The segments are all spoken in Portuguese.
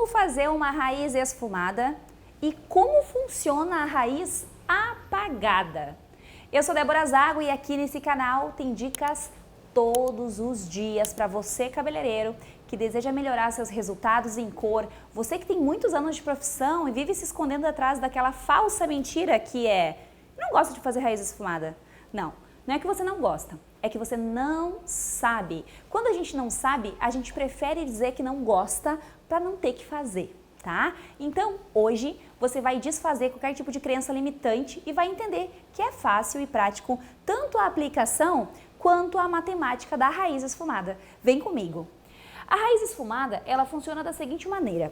Como fazer uma raiz esfumada e como funciona a raiz apagada. Eu sou Débora Zago e aqui nesse canal tem dicas todos os dias para você, cabeleireiro, que deseja melhorar seus resultados em cor, você que tem muitos anos de profissão e vive se escondendo atrás daquela falsa mentira que é não gosta de fazer raiz esfumada. Não é que você não gosta, é que você não sabe. Quando a gente não sabe, a gente prefere dizer que não gosta para não ter que fazer, tá? Então, hoje você vai desfazer qualquer tipo de crença limitante e vai entender que é fácil e prático tanto a aplicação quanto a matemática da raiz esfumada. Vem comigo! A raiz esfumada, ela funciona da seguinte maneira.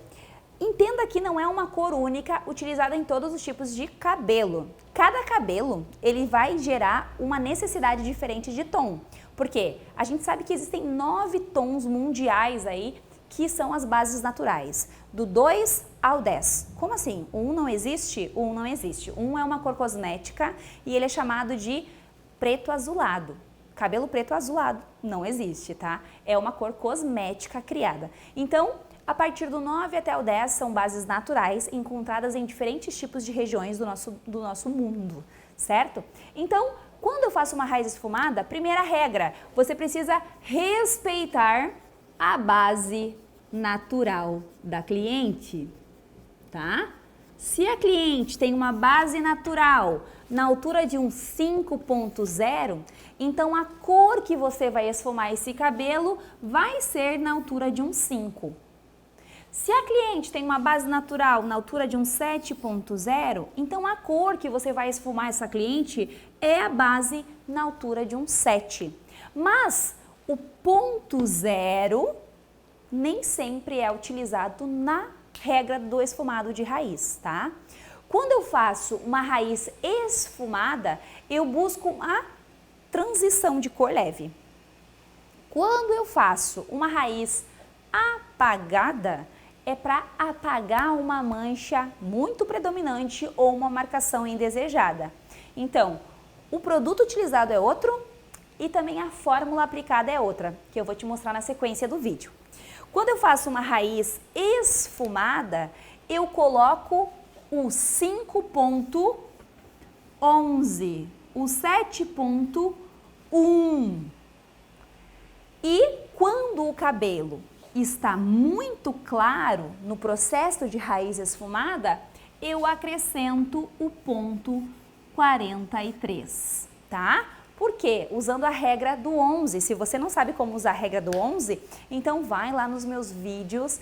Entenda que não é uma cor única utilizada em todos os tipos de cabelo. Cada cabelo, ele vai gerar uma necessidade diferente de tom. Por quê? A gente sabe que existem 9 tons mundiais aí, que são as bases naturais, do 2 ao 10. Como assim? O 1 não existe? O 1 não existe. O 1 é uma cor cosmética e ele é chamado de preto azulado. Cabelo preto azulado não existe, tá? É uma cor cosmética criada. Então, a partir do 9 até o 10 são bases naturais encontradas em diferentes tipos de regiões do nosso mundo, certo? Então, quando eu faço uma raiz esfumada, primeira regra, você precisa respeitar a base natural da cliente, tá? Se a cliente tem uma base natural na altura de um 5.0, então a cor que você vai esfumar esse cabelo vai ser na altura de um 5. Se a cliente tem uma base natural na altura de um 7.0, então a cor que você vai esfumar essa cliente é a base na altura de um 7. Mas o ponto zero nem sempre é utilizado na regra do esfumado de raiz, tá? Quando eu faço uma raiz esfumada, eu busco uma transição de cor leve. Quando eu faço uma raiz apagada, é para apagar uma mancha muito predominante ou uma marcação indesejada. Então, o produto utilizado é outro e também a fórmula aplicada é outra, que eu vou te mostrar na sequência do vídeo. Quando eu faço uma raiz esfumada, eu coloco o 5.11, o 7.1. E quando o cabelo está muito claro no processo de raiz esfumada, eu acrescento o ponto 43, tá? Por quê? Usando a regra do 11. Se você não sabe como usar a regra do 11, então vai lá nos meus vídeos,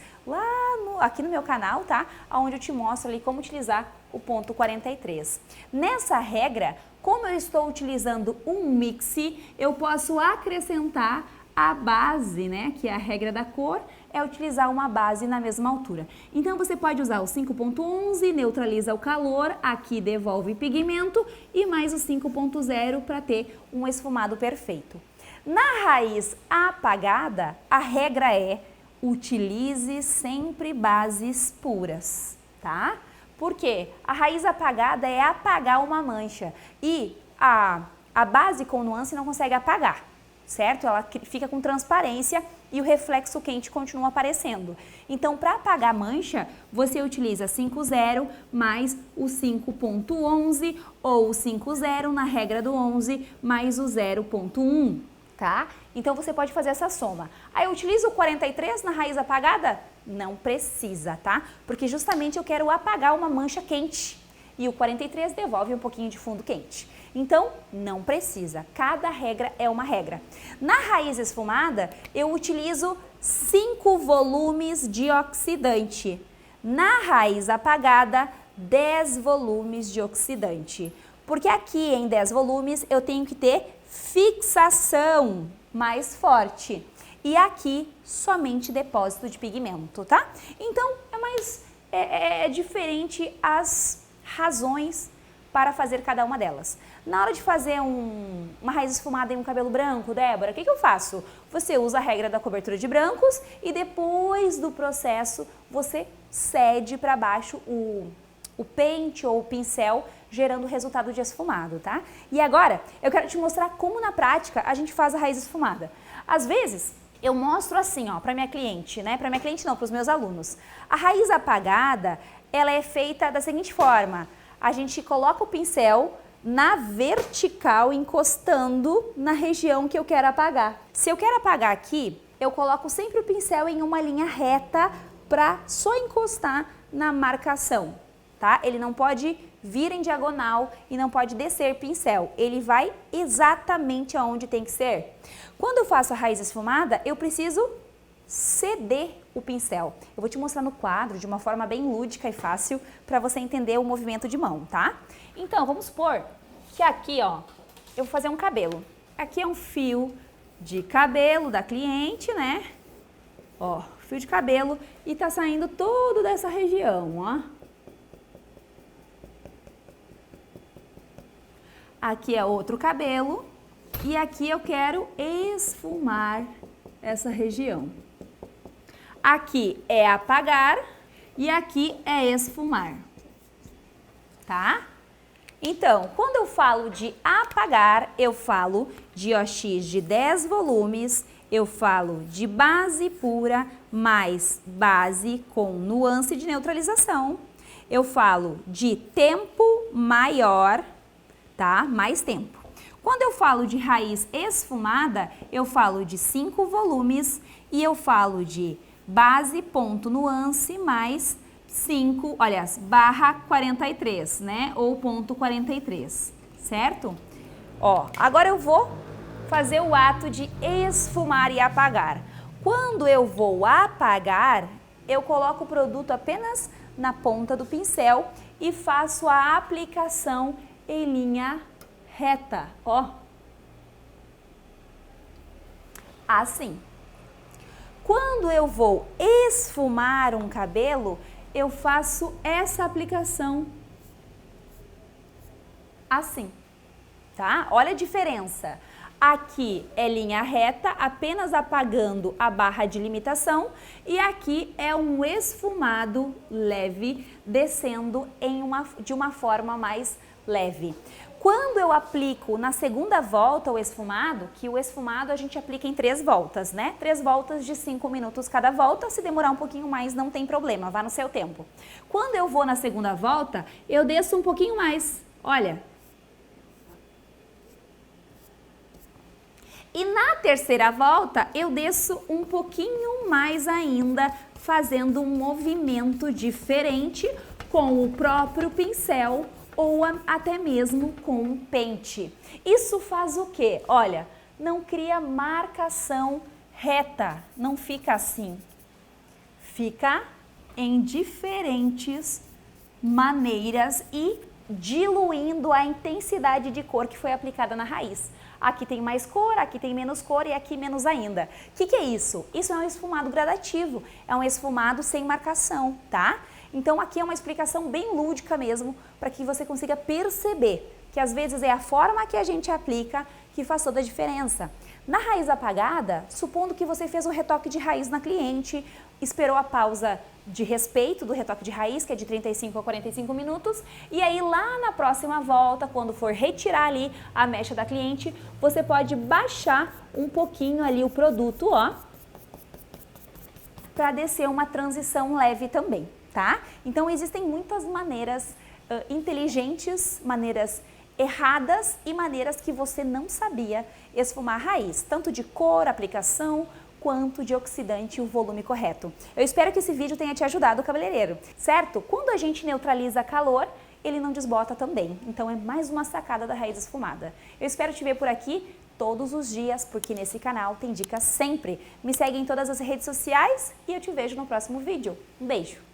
aqui no meu canal, tá? Onde eu te mostro ali como utilizar o ponto 43. Nessa regra, como eu estou utilizando um mix, eu posso acrescentar a base, né, que é a regra da cor, é utilizar uma base na mesma altura. Então, você pode usar o 5.11, neutraliza o calor, aqui devolve pigmento e mais o 5.0 para ter um esfumado perfeito. Na raiz apagada, a regra é utilize sempre bases puras, tá? Porque a raiz apagada é apagar uma mancha e a base com nuance não consegue apagar, certo? Ela fica com transparência e o reflexo quente continua aparecendo. Então, para apagar a mancha, você utiliza 5.0 mais o 5.11 ou o 5.0 na regra do 11 mais o 0.1, tá? Então, você pode fazer essa soma. Aí, eu utilizo o 43 na raiz apagada? Não precisa, tá? Porque justamente eu quero apagar uma mancha quente e o 43 devolve um pouquinho de fundo quente. Então, não precisa. Cada regra é uma regra. Na raiz esfumada, eu utilizo 5 volumes de oxidante. Na raiz apagada, 10 volumes de oxidante. Porque aqui em 10 volumes eu tenho que ter fixação mais forte. E aqui, somente depósito de pigmento, tá? Então, é diferente as razões para fazer cada uma delas. Na hora de fazer uma raiz esfumada em um cabelo branco, Débora, o que eu faço? Você usa a regra da cobertura de brancos e depois do processo você cede para baixo o pente ou o pincel, gerando o resultado de esfumado, tá? E agora eu quero te mostrar como na prática a gente faz a raiz esfumada. Às vezes eu mostro assim, ó, para minha cliente, né? Para minha cliente não, para os meus alunos. A raiz apagada, ela é feita da seguinte forma: a gente coloca o pincel na vertical, encostando na região que eu quero apagar. Se eu quero apagar aqui, eu coloco sempre o pincel em uma linha reta para só encostar na marcação, tá? Ele não pode vir em diagonal e não pode descer pincel. Ele vai exatamente aonde tem que ser. Quando eu faço a raiz esfumada, eu preciso ceder o pincel. Eu vou te mostrar no quadro de uma forma bem lúdica e fácil para você entender o movimento de mão, tá? Então, vamos supor que aqui, ó, eu vou fazer um cabelo. Aqui é um fio de cabelo da cliente, né? Ó, fio de cabelo e tá saindo todo dessa região, ó. Aqui é outro cabelo e aqui eu quero esfumar essa região. Aqui é apagar e aqui é esfumar, tá? Então, quando eu falo de apagar, eu falo de OX de 10 volumes, eu falo de base pura mais base com nuance de neutralização. Eu falo de tempo maior, tá? Mais tempo. Quando eu falo de raiz esfumada, eu falo de 5 volumes e eu falo de base ponto nuance mais 5, aliás, barra 43, né? Ou ponto 43, certo? Ó, agora eu vou fazer o ato de esfumar e apagar. Quando eu vou apagar, eu coloco o produto apenas na ponta do pincel e faço a aplicação em linha reta, ó. Assim. Quando eu vou esfumar um cabelo, eu faço essa aplicação assim, tá? Olha a diferença. Aqui é linha reta, apenas apagando a barra de limitação, e aqui é um esfumado leve, descendo de uma forma mais leve. Quando eu aplico na segunda volta o esfumado, que o esfumado a gente aplica em 3 voltas, né? 3 voltas de 5 minutos cada volta, se demorar um pouquinho mais não tem problema, vá no seu tempo. Quando eu vou na segunda volta, eu desço um pouquinho mais, olha. E na terceira volta, eu desço um pouquinho mais ainda, fazendo um movimento diferente com o próprio pincel ou até mesmo com um pente. Isso faz o quê? Olha, não cria marcação reta, não fica assim. Fica em diferentes maneiras e diluindo a intensidade de cor que foi aplicada na raiz. Aqui tem mais cor, aqui tem menos cor e aqui menos ainda. O que é isso? Isso é um esfumado gradativo, é um esfumado sem marcação, tá? Então aqui é uma explicação bem lúdica mesmo, para que você consiga perceber que às vezes é a forma que a gente aplica que faz toda a diferença. Na raiz apagada, supondo que você fez um retoque de raiz na cliente, esperou a pausa de respeito do retoque de raiz, que é de 35 a 45 minutos, e aí lá na próxima volta, quando for retirar ali a mecha da cliente, você pode baixar um pouquinho ali o produto, ó, para descer uma transição leve também, tá? Então existem muitas maneiras inteligentes, maneiras erradas e maneiras que você não sabia esfumar a raiz, tanto de cor, aplicação, quanto de oxidante e o volume correto. Eu espero que esse vídeo tenha te ajudado, cabeleireiro, certo? Quando a gente neutraliza calor, ele não desbota também. Então é mais uma sacada da raiz esfumada. Eu espero te ver por aqui todos os dias, porque nesse canal tem dicas sempre. Me segue em todas as redes sociais e eu te vejo no próximo vídeo. Um beijo!